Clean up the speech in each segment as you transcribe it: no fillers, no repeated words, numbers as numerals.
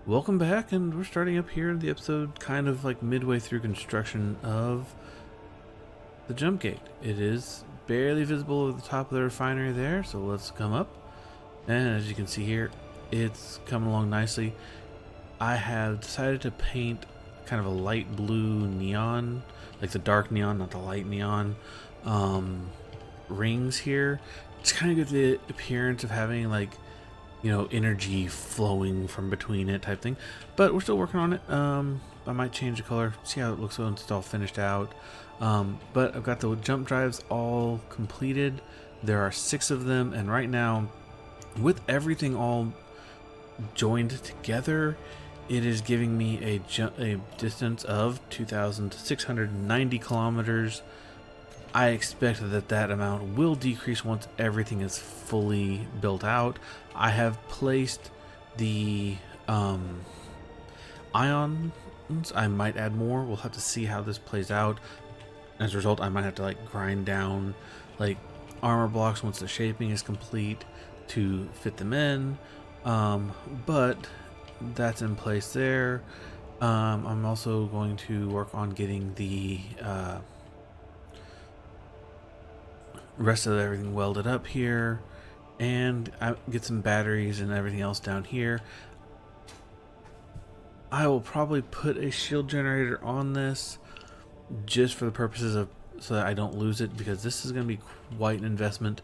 Welcome back, and we're starting up here in the episode kind of like midway through construction of the jump gate. It is barely visible over the top of the refinery there, so let's come up. And as you can see here, it's coming along nicely. I have decided to paint kind of a light blue neon, like the dark neon, not the light neon, rings here. Just kind of get the appearance of having like energy flowing from between it type thing. But we're still working on it. I might change the color, see how it looks once it's all finished out. But I've got the jump drives all completed. There are 6 of them, and right now, with everything all joined together, it is giving me a distance of 2,690 kilometers. I expect that amount will decrease once everything is fully built out. I have placed the ions. I might add more. We'll have to see how this plays out. As a result, I might have to like grind down like armor blocks once the shaping is complete to fit them in. But that's in place there. I'm also going to work on getting the rest of everything welded up here, and I get some batteries and everything else down here. I will probably put a shield generator on this just for the purposes of so that I don't lose it, because this is going to be quite an investment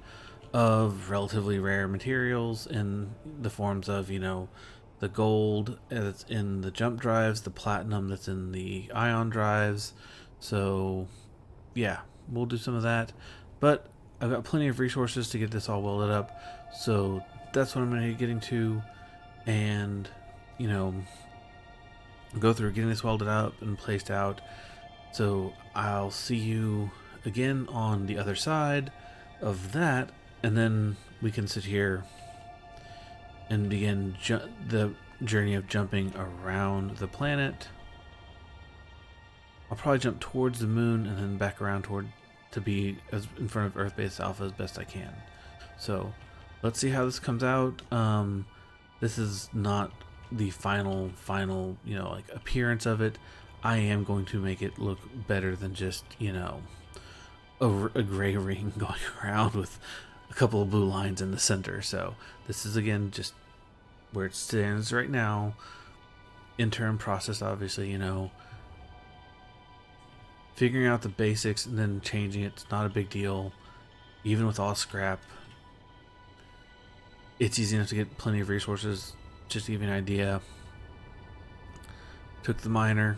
of relatively rare materials in the forms of the gold that's in the jump drives, the platinum that's in the ion drives. So yeah, we'll do some of that, but I've got plenty of resources to get this all welded up, so that's what I'm going to be getting to, and go through getting this welded up and placed out. So I'll see you again on the other side of that, and then we can sit here and begin the journey of jumping around the planet. I'll probably jump towards the moon and then back around to be as in front of Earth Base Alpha as best I can. So let's see how this comes out. This is not the final like appearance of it. I am going to make it look better than just a gray ring going around with a couple of blue lines in the center. So this is again just where it stands right now. Interim process, obviously, figuring out the basics and then changing it's not a big deal. Even with AwwScrap, it's easy enough to get plenty of resources. Just to give you an idea, took the miner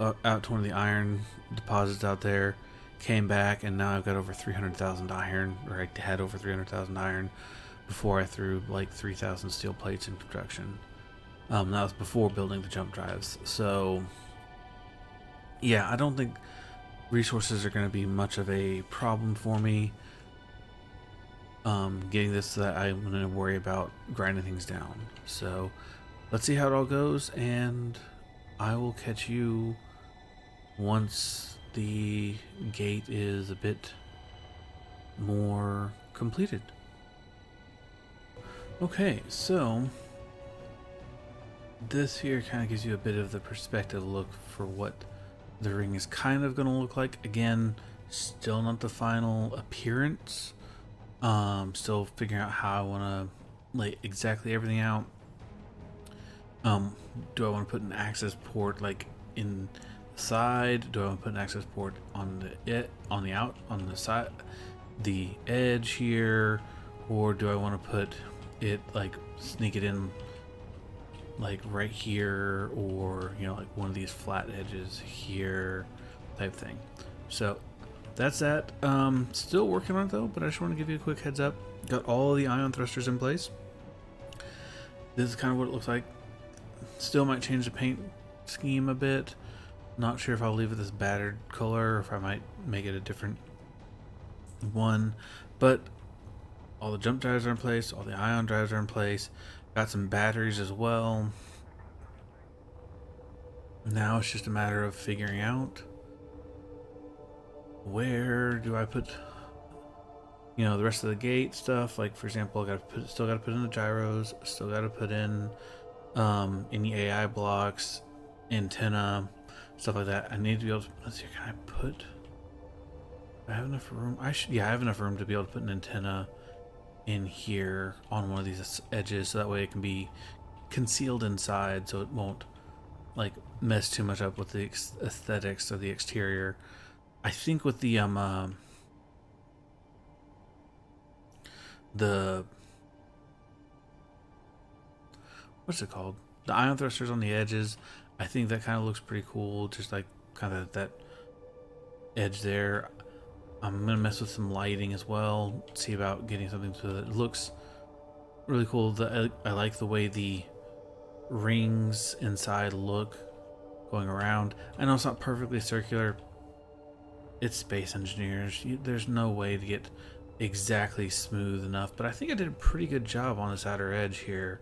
out to one of the iron deposits out there, came back, and now I've got over 300,000 iron, or I had over 300,000 iron before I threw like 3,000 steel plates in construction. That was before building the jump drives. So yeah, I don't think resources are going to be much of a problem for me. Getting this so that I'm going to worry about grinding things down. So let's see how it all goes, and I will catch you once the gate is a bit more completed. Okay, so this here kind of gives you a bit of the perspective look for what the ring is kind of going to look like. Again, still not the final appearance. Still figuring out how I want to lay exactly everything out. Do I want to put an access port like in the side? Do I want to put an access port on the side, the edge here, or do I want to put it like sneak it in like right here, or like one of these flat edges here type thing? So that's that. Still working on it though, but I just want to give you a quick heads up. Got all the ion thrusters in place. This is kind of what it looks like. Still might change the paint scheme a bit. Not sure if I'll leave it this battered color or if I might make it a different one. But all the jump drives are in place. All the ion drives are in place. Got some batteries as well. Now it's just a matter of figuring out where do I put the rest of the gate stuff. Like for example, still got to put in the gyros, still got to put in any AI blocks, antenna, stuff like that. I need to be able to, let's see, can I put, do I have enough room? Yeah, I have enough room to be able to put an antenna in here on one of these edges, so that way it can be concealed inside, so it won't like mess too much up with the aesthetics of the exterior. I think with the what's it called? The ion thrusters on the edges, I think that kind of looks pretty cool, just like kind of that edge there. I'm gonna mess with some lighting as well, see about getting something so that it looks really cool. I like the way the rings inside look going around. I know it's not perfectly circular. It's Space Engineers. There's no way to get exactly smooth enough, but I think I did a pretty good job on this outer edge here.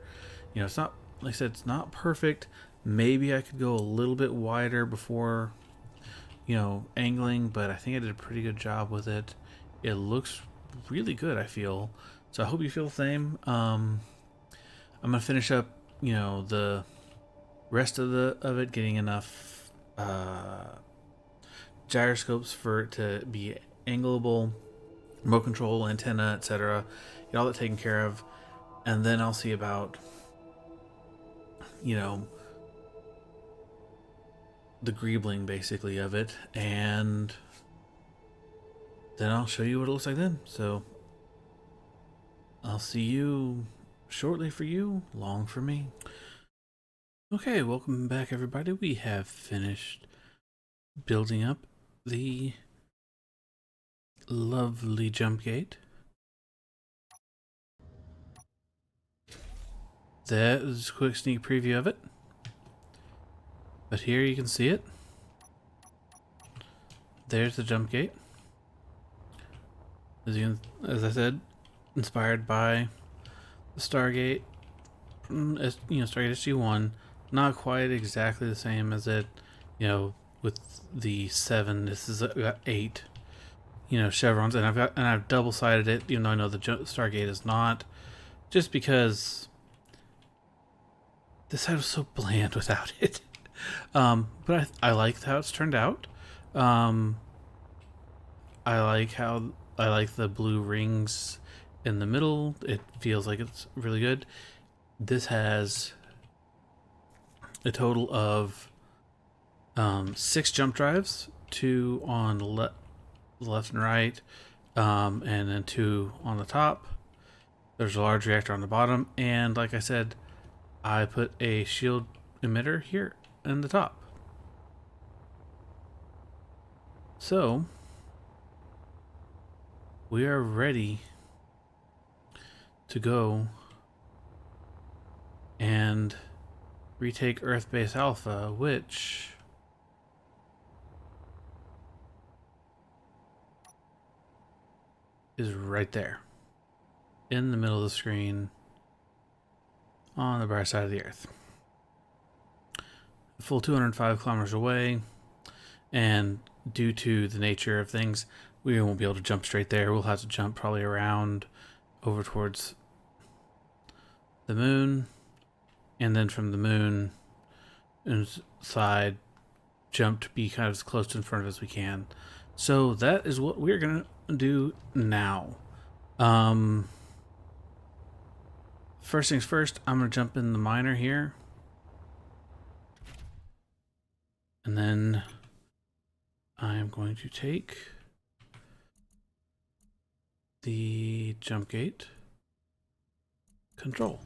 You know, it's not, like I said, it's not perfect. Maybe I could go a little bit wider before, you know, angling, but I think I did a pretty good job with it. It looks really good, I feel. So I hope you feel the same. I'm gonna finish up, you know, the rest of it, getting enough gyroscopes for it to be angleable, remote control, antenna, etc. Get all that taken care of, and then I'll see about, you know, the greebling basically of it, and then I'll show you what it looks like then. So I'll see you shortly for you, long for me. Okay, welcome back everybody. We have finished building up the lovely jump gate. That is a quick sneak preview of it. But here you can see it. There's the jump gate. As I said, inspired by the Stargate, you know, Stargate SG-1. Not quite exactly the same as it, you know, with the 7. This is got 8, you know, chevrons, and I've double-sided it, even though I know the Stargate is not, just because this side was so bland without it. But I like how it's turned out. I like the blue rings in the middle. It feels like it's really good. This has a total of 6 jump drives, 2 on the left and right, and then 2 on the top. There's a large reactor on the bottom, and like I said, I put a shield emitter here in the top. So we are ready to go and retake Earth Base Alpha, which is right there in the middle of the screen on the bright side of the Earth. A full 205 kilometers away, and due to the nature of things, we won't be able to jump straight there. We'll have to jump probably around over towards the moon, and then from the moon inside jump to be kind of as close to in front of as we can. So that is what we're gonna do now. First things first, I'm gonna jump in the miner here, and then I'm going to take the jump gate control,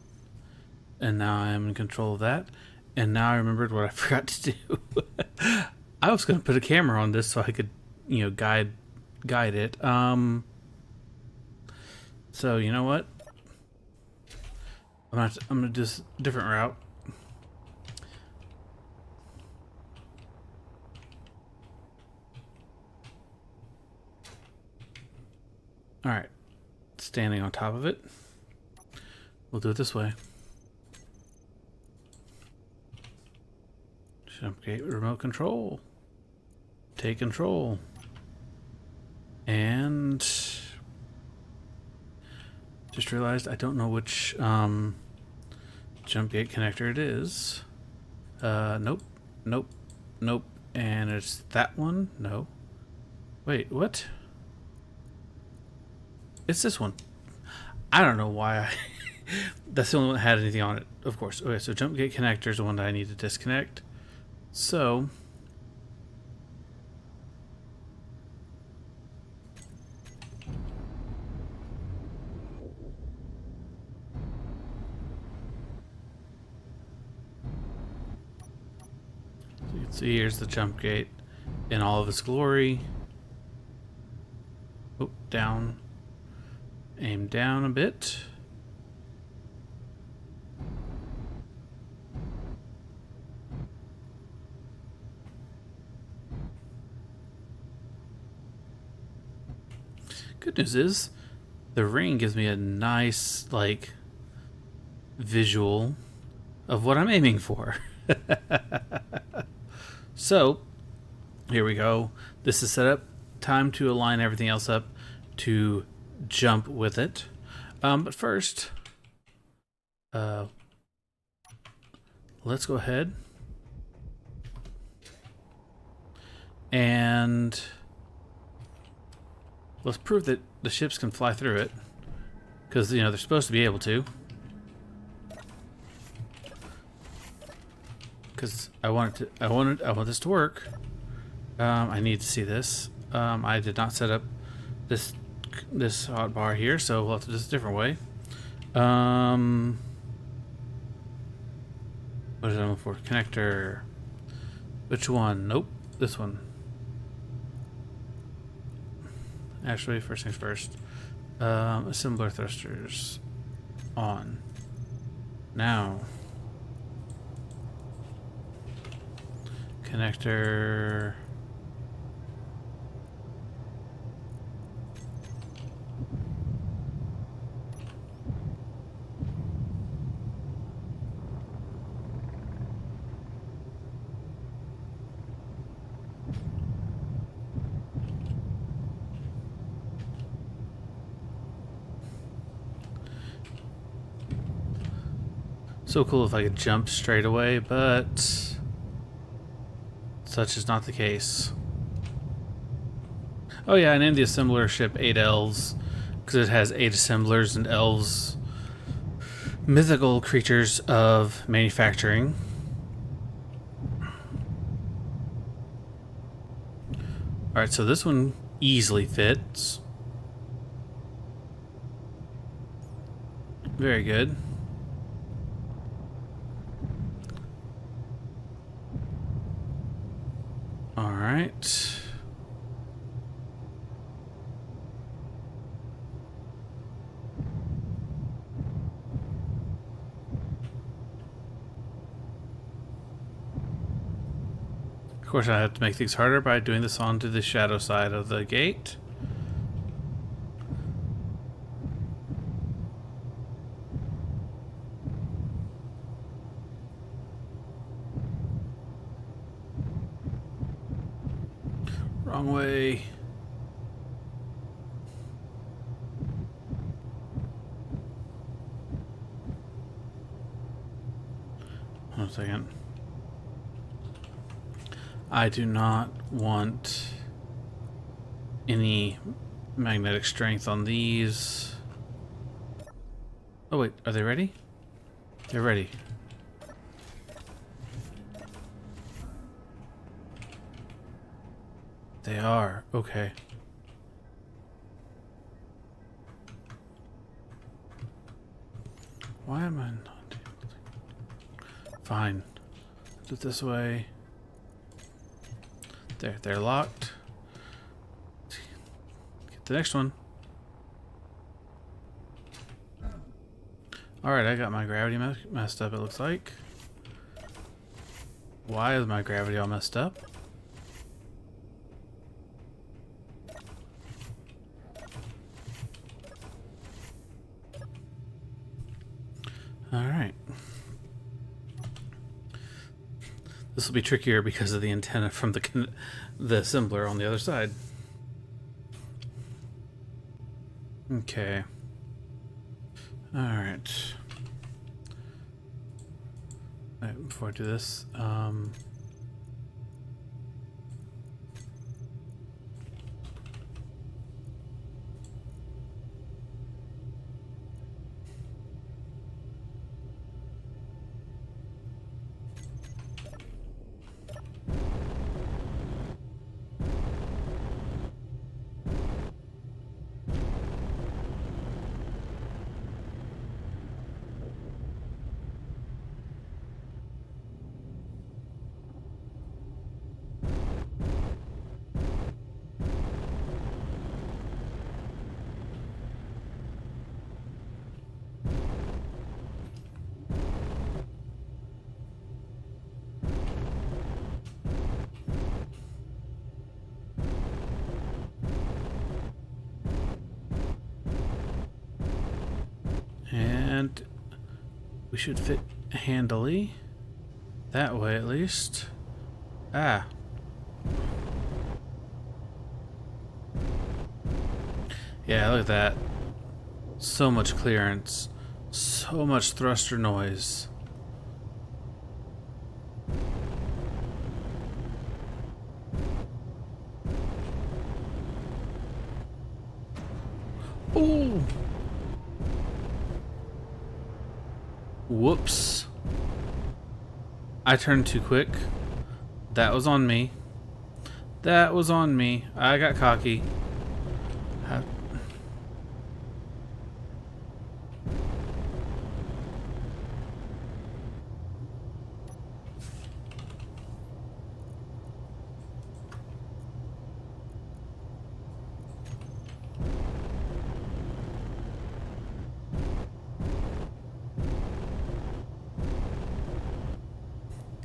and now I'm in control of that. And now I remembered what I forgot to do. I was going to put a camera on this so I could, you know, guide it. So you know what? I'm gonna do a different route. All right, standing on top of it. We'll do it this way. Jump gate remote control. Take control. And just realized I don't know which jump gate connector it is. Nope, nope, nope. And it's that one? No. Wait, what? It's this one. I don't know why I... That's the only one that had anything on it, of course. Okay, so jump gate connector is the one that I need to disconnect. So... you can see here's the jump gate in all of its glory. Oh, down. Aim down a bit. Good news is, the ring gives me a nice, like, visual of what I'm aiming for. So, here we go. This is set up. Time to align everything else up to jump with it. But first, let's go ahead and let's prove that the ships can fly through it, because you know they're supposed to be able to. Because I want this to work. I need to see this. I did not set up this hotbar here, so we'll have to do this a different way. What is it for? Connector. Which one? Nope. This one. Actually, first things first. Assembler thrusters on. Now. Connector. So cool if I could jump straight away, but such is not the case. Oh yeah, I named the assembler ship 8 elves because it has 8 assemblers and elves, mythical creatures of manufacturing. Alright, so this one easily fits. Very good. Alright. Of course, I have to make things harder by doing this onto the shadow side of the gate. Wrong way. One second. I do not want any magnetic strength on these. Oh wait, are they ready? They're ready. They are. Okay. Why am I not able to... Fine. Do it this way. There, they're locked. Get the next one. Alright, I got my gravity messed up, it looks like. Why is my gravity all messed up? Alright. This will be trickier because of the antenna from the assembler on the other side. Okay. Alright. Right, before I do this, and we should fit handily. That way, at least. Ah. Yeah, look at that. So much clearance. So much thruster noise. Ooh! Whoops. I turned too quick. That was on me. That was on me. I got cocky.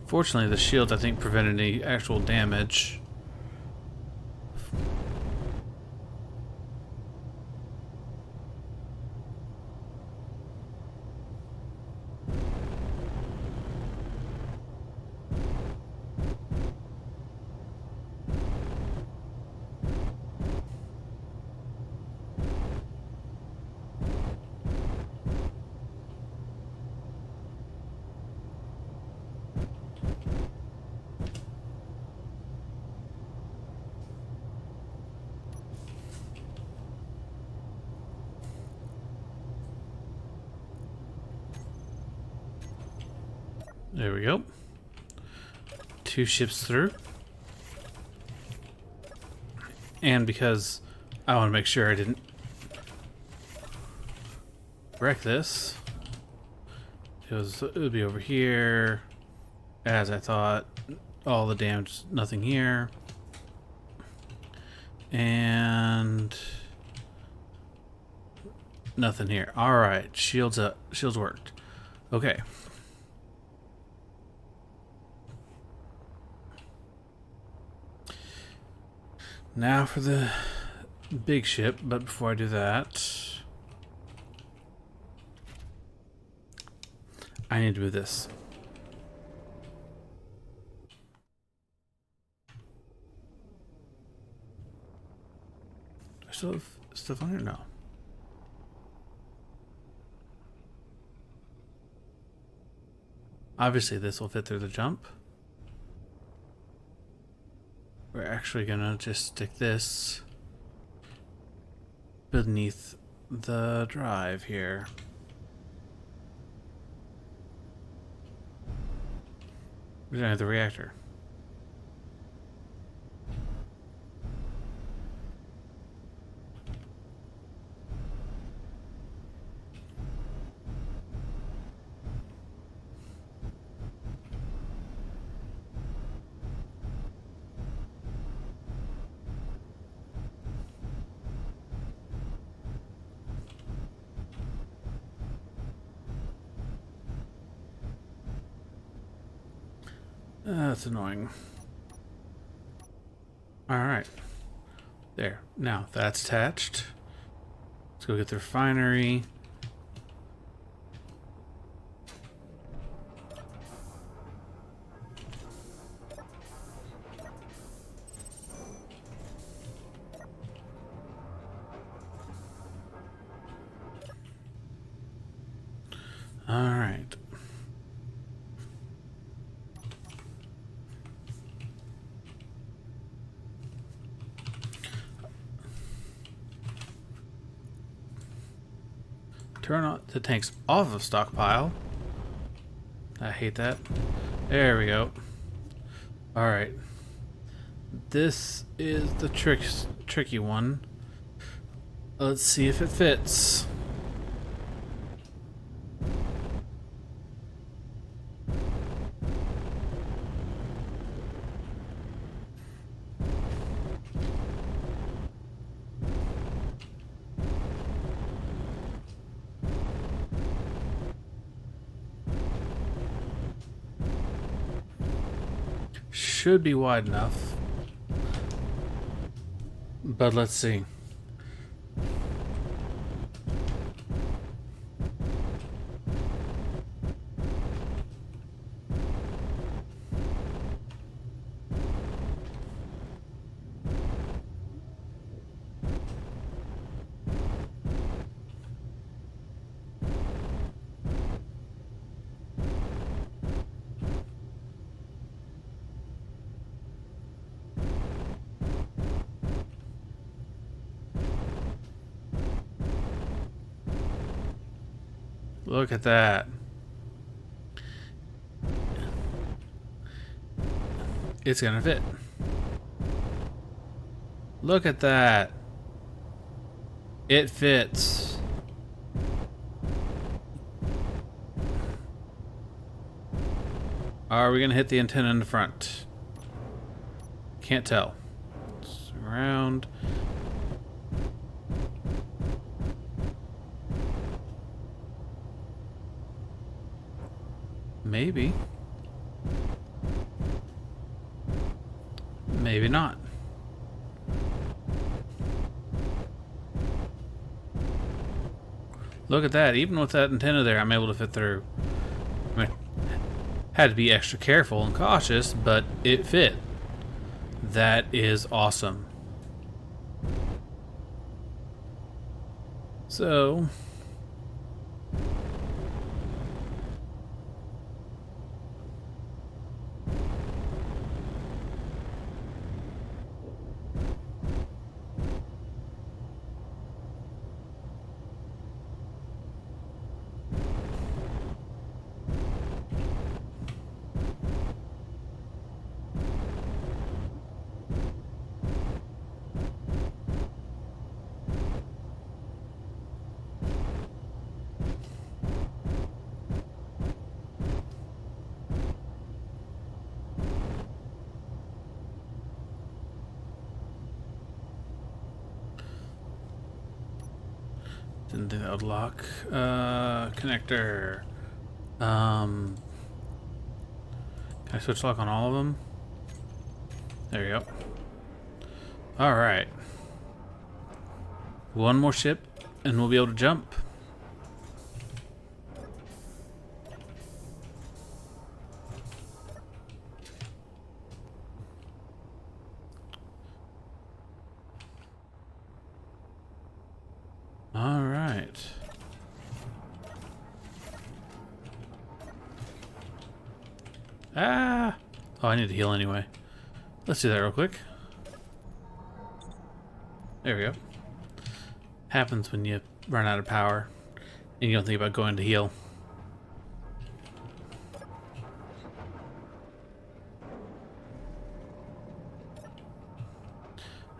Fortunately, the shield, I think, prevented any actual damage. There we go. 2 ships through. And because I want to make sure I didn't wreck this, it would be over here, as I thought. All the damage, nothing here. And nothing here. Alright, shields up. Shields worked. Okay. Now for the big ship, but before I do that, I need to do this. Do I still have stuff on here? No. Obviously, this will fit through the jump. We're actually gonna just stick this beneath the drive here. We don't have the reactor. That's annoying. Alright. There. Now, that's attached. Let's go get the refinery. Alright. Turn on the tanks off of stockpile. I hate that. There we go. Alright. This is the tricky one. Let's see if it fits. Should be wide enough. But let's see. Look at that. It's gonna fit. Look at that. It fits. Are we gonna hit the antenna in the front? Can't tell. It's around. Maybe. Maybe not. Look at that. Even with that antenna there, I'm able to fit through. I mean, had to be extra careful and cautious, but it fit. That is awesome. So... didn't think that would lock. Connector. Can I switch lock on all of them? There you go. Alright. One more ship and we'll be able to jump. Alright. Ah! Oh, I need to heal anyway. Let's do that real quick. There we go. Happens when you run out of power and you don't think about going to heal.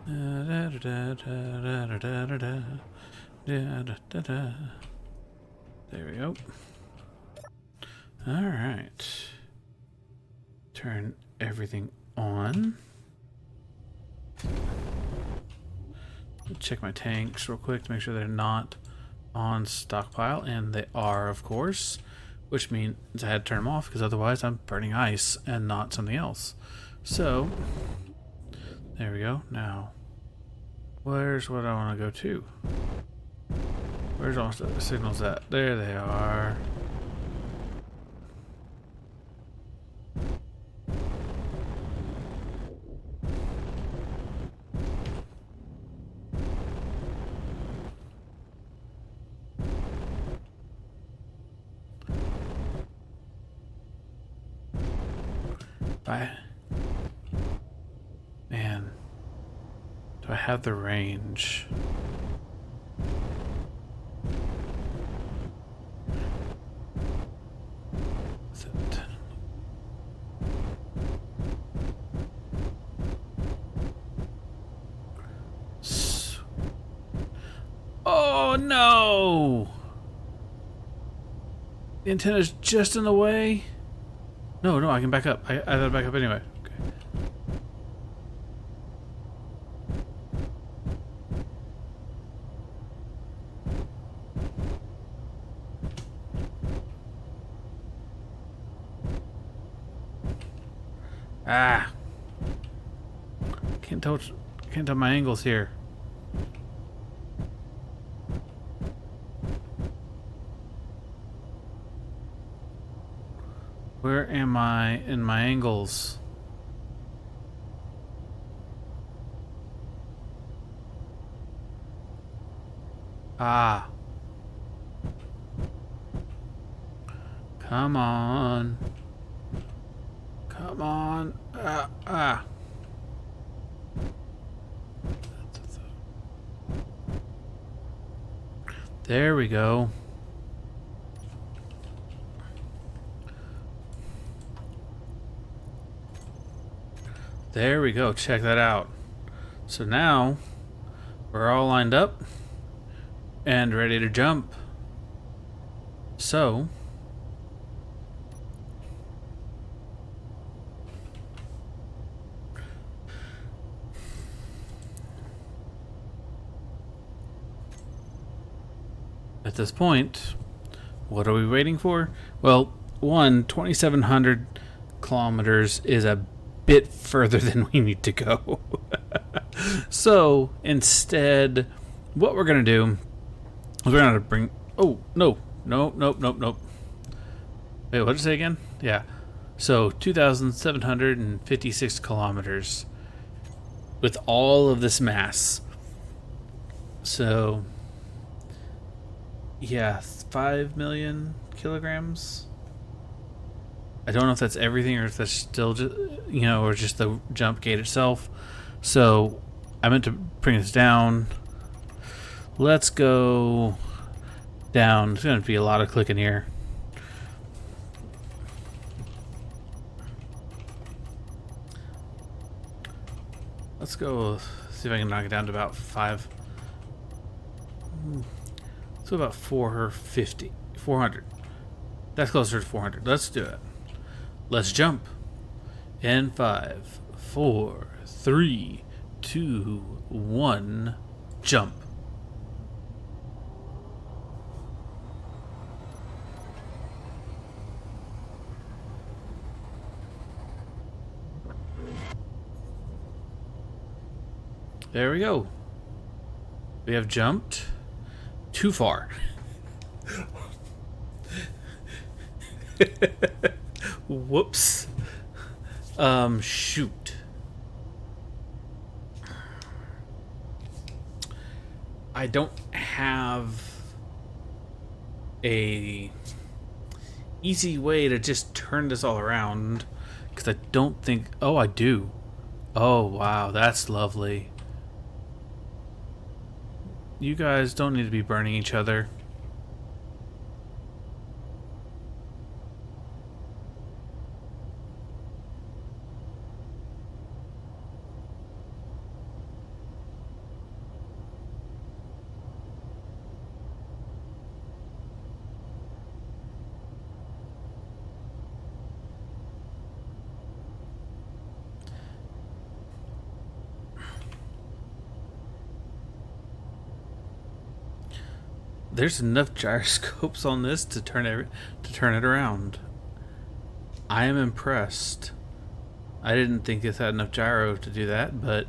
There we go. Alright. Turn everything on. Check my tanks real quick to make sure they're not on stockpile, and they are, of course, which means I had to turn them off because otherwise I'm burning ice and not something else. So, there we go. Now, where's what I want to go to? Where's all the signals at? There they are. Man, do I have the range? Oh no! The antenna's just in the way. No, no, I can back up. I gotta back up anyway. Okay. Ah! Can't tell my angles here. Where am I in my angles? Ah. Come on. Come on. Ah. There we go. There we go. Check that out. So now we're all lined up and ready to jump. So at this point, what are we waiting for? Well, 2,700 kilometers is a bit further than we need to go. So instead, what we're gonna do is we're gonna bring. Oh no, nope. Wait, what did I say again? Yeah. So 2,756 kilometers with all of this mass. So yeah, 5 million kilograms. I don't know if that's everything or if that's still just, or just the jump gate itself. So I meant to bring this down. Let's go down. There's going to be a lot of clicking here. Let's go see if I can knock it down to about 5. So about 450, 400. That's closer to 400. Let's do it. Let's jump. In 5, 4, 3, 2, 1, jump. There we go. We have jumped too far. Whoops. Shoot. I don't have a easy way to just turn this all around because I don't think. Oh, I do. Oh, wow, that's lovely. You guys don't need to be burning each other. There's enough gyroscopes on this to turn it around. I am impressed. I didn't think this had enough gyro to do that, but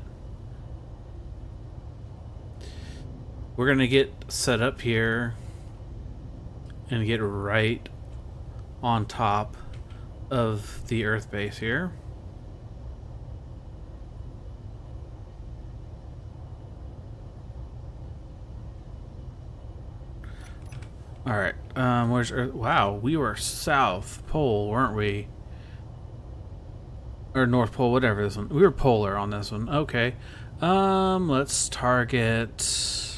we're gonna get set up here and get right on top of the Earth base here. Alright, where's Earth? Wow, we were South Pole, weren't we? Or North Pole, whatever this one. We were polar on this one. Okay. Let's target.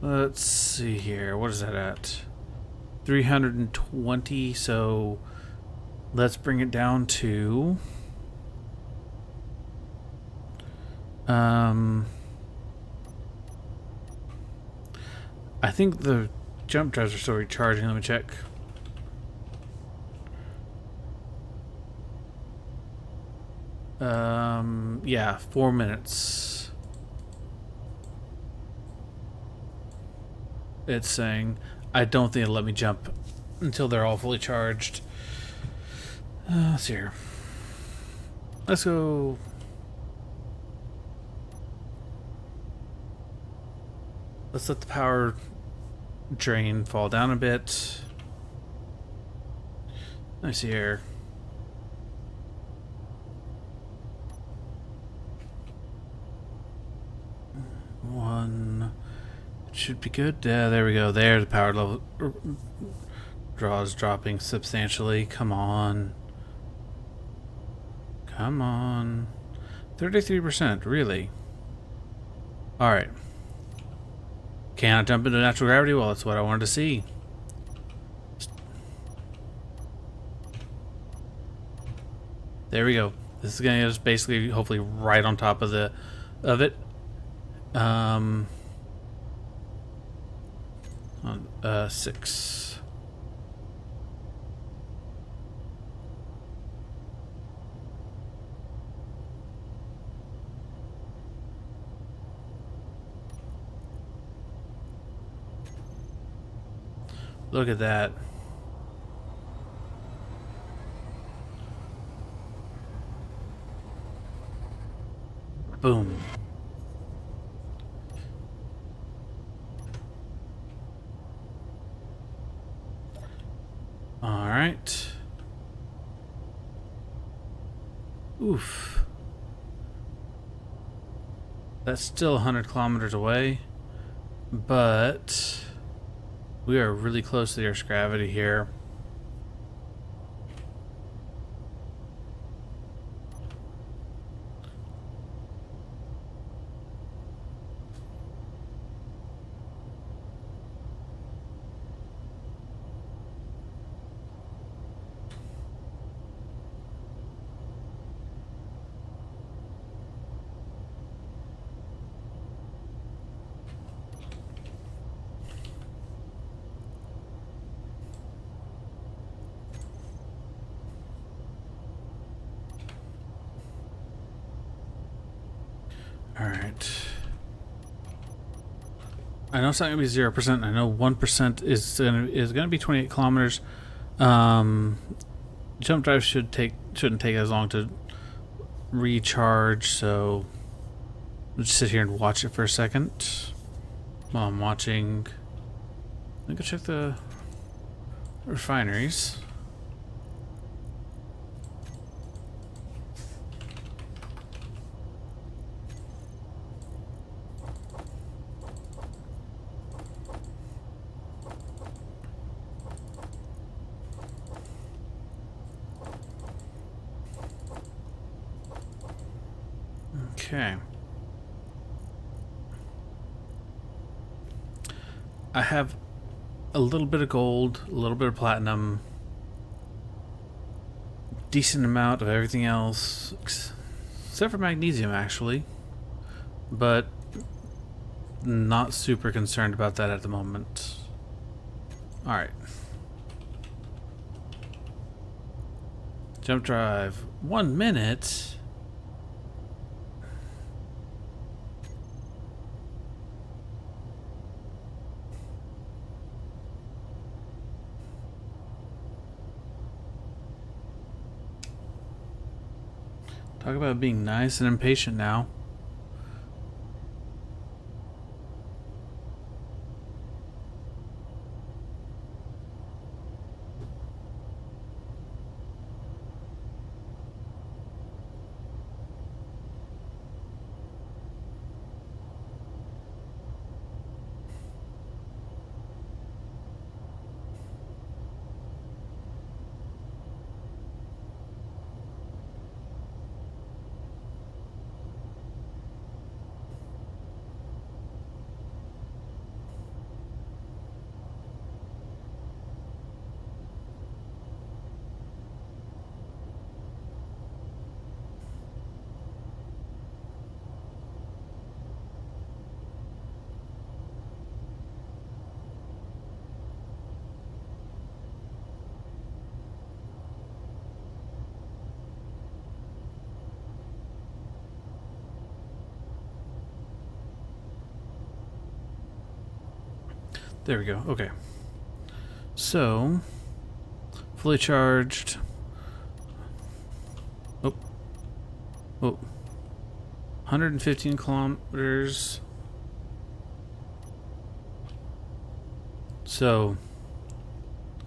Let's see here. What is that at? 320, so Let's bring it down to I think the jump drives are still recharging. Let me check. Yeah, 4 minutes. It's saying I don't think it'll let me jump until they're all fully charged. Let's see here. Let's go. Let's let the power drain fall down a bit. Let me see here. One. It should be good. Yeah, there we go. There, the power level draw is dropping substantially. Come on. Come on. 33%, really? Alright. Can I jump into natural gravity? Well, that's what I wanted to see. There we go. This is gonna get us basically, hopefully, right on top of it. On 6. Look at that. Boom. All right. Oof. That's still 100 kilometers away, but we are really close to the Earth's gravity here. Alright. I know it's not gonna be 0%. I know 1% is gonna be 28 kilometers. Jump drive shouldn't take as long to recharge, so I'll just sit here and watch it for a second. While I'm watching, let me go check the refineries. Okay. I have a little bit of gold, a little bit of platinum, decent amount of everything else, except for magnesium actually, but not super concerned about that at the moment. Alright. Jump drive. 1 minute? Talk about being nice and impatient now. There we go. Okay. So, fully charged. Oh. Oh. 115 kilometers. So,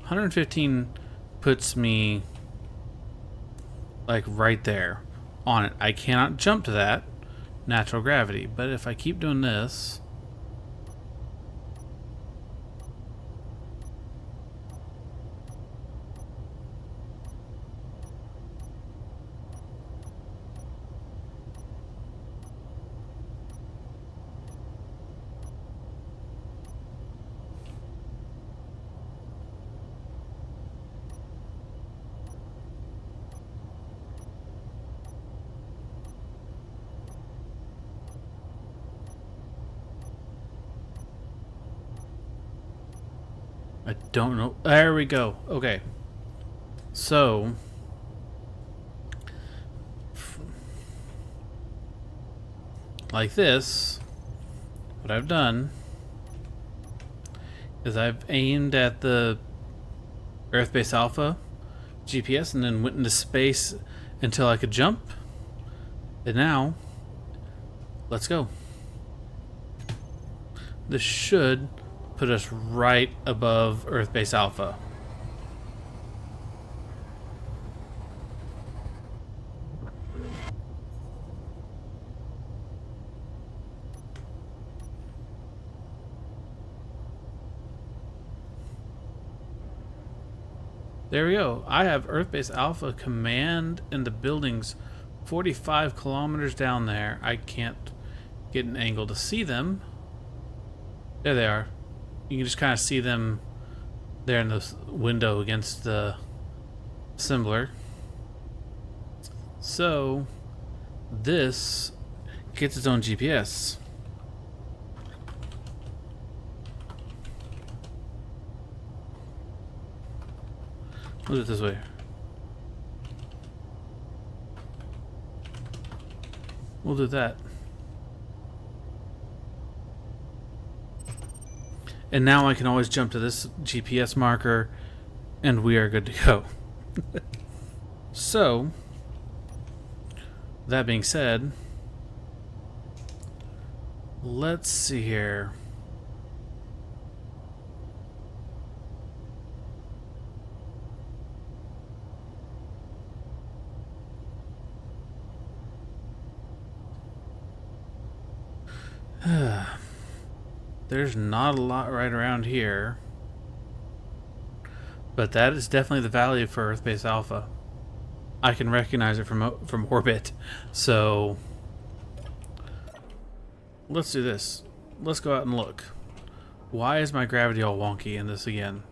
115 puts me like right there on it. I cannot jump to that natural gravity, but if I keep doing this, I don't know. There we go. Okay. So, like this, what I've done is I've aimed at the Earth Base Alpha GPS and then went into space until I could jump. And now, let's go. This should put us right above Earth Base Alpha. There we go. I have Earth Base Alpha command in the buildings 45 kilometers down there. I can't get an angle to see them. There they are. You can just kind of see them there in the window against the assembler. So this gets its own GPS. We'll do it this way. We'll do that. And now I can always jump to this GPS marker and we are good to go. So, that being said, let's see here. There's not a lot right around here, but that is definitely the value for Earth Base Alpha. I can recognize it from orbit, so let's do this. Let's go out and look. Why is my gravity all wonky in this again?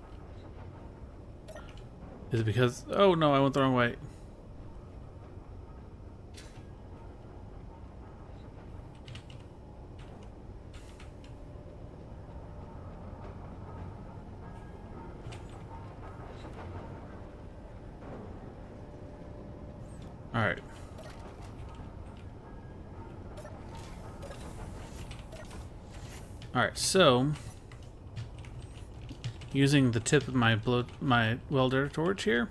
Is it because... Oh no, I went the wrong way. Alright. Alright, so using the tip of my welder torch here,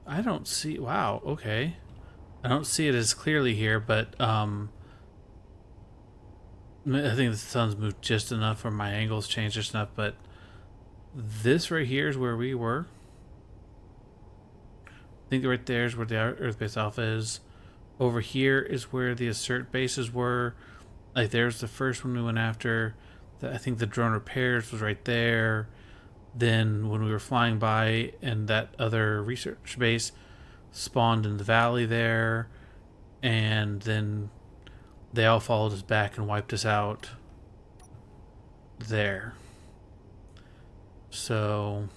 I don't see... Wow, okay. I don't see it as clearly here, but I think the sun's moved just enough or my angles changed just enough, but this right here is where we were. I think right there is where the Earth Base Alpha is. Over here is where the assert bases were. Like there's the first one we went after. I think the drone repairs was right there. Then when we were flying by and that other research base spawned in the valley there. And then they all followed us back and wiped us out there. So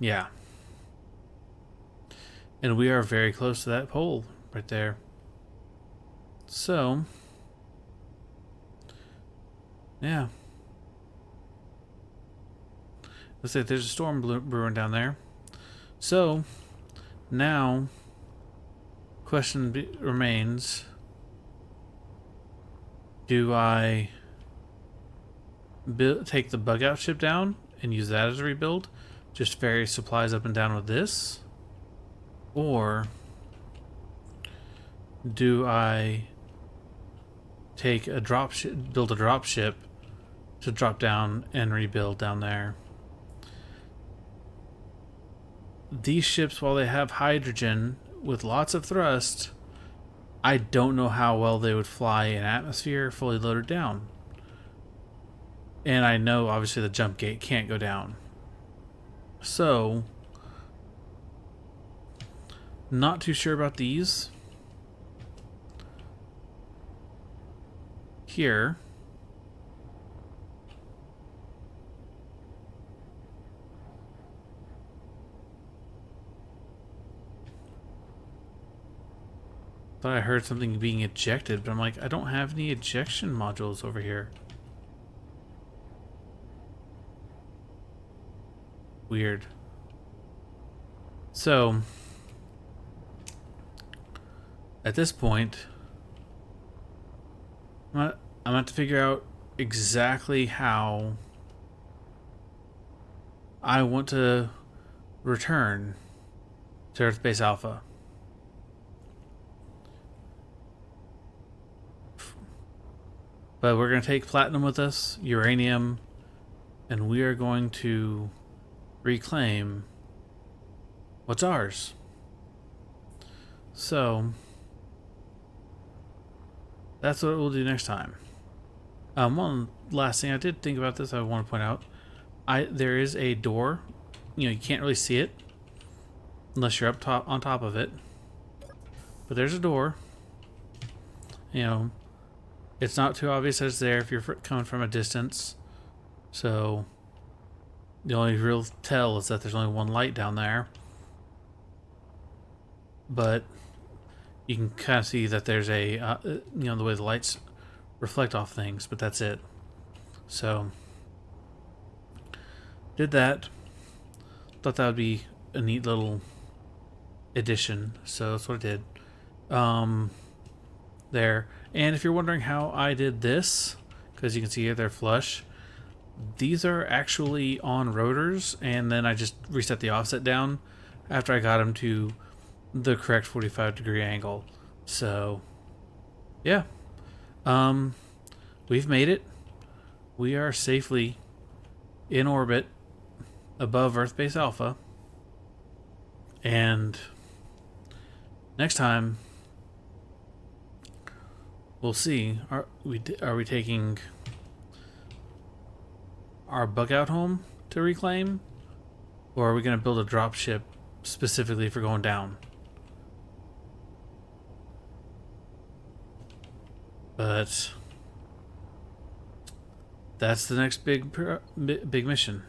yeah. And we are very close to that pole right there. So yeah. Let's say there's a storm brewing down there. So now question remains, do I take the bug out ship down and use that as a rebuild, just ferry supplies up and down with this, or do I take a drop ship, build a drop ship to drop down and rebuild down there? These ships, while they have hydrogen with lots of thrust, I don't know how well they would fly in atmosphere fully loaded down. And I know obviously the jump gate can't go down. So, not too sure about these. Here. Thought I heard something being ejected, but I'm like, I don't have any ejection modules over here. Weird. So, at this point, I'm going to have to figure out exactly how I want to return to Earth Base Alpha. But we're going to take platinum with us, uranium, and we are going to reclaim what's ours. So that's what we'll do next time. One last thing I did think about this, I want to point out. There is a door. You know, you can't really see it unless you're up top on top of it. But there's a door. You know, it's not too obvious that it's there if you're coming from a distance. So the only real tell is that there's only one light down there. But you can kind of see that there's a, you know, the way the lights reflect off things, but that's it. So, did that. Thought that would be a neat little addition, so that's what I did. There. And if you're wondering how I did this, because you can see here they're flush, these are actually on rotors, and then I just reset the offset down after I got them to the correct 45-degree angle. So, yeah. We've made it. We are safely in orbit above Earth Base Alpha. And next time, we'll see. Are we taking our bug out home to reclaim? Or are we going to build a drop ship specifically for going down? But that's the next big mission.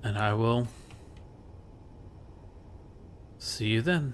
And I will see you then.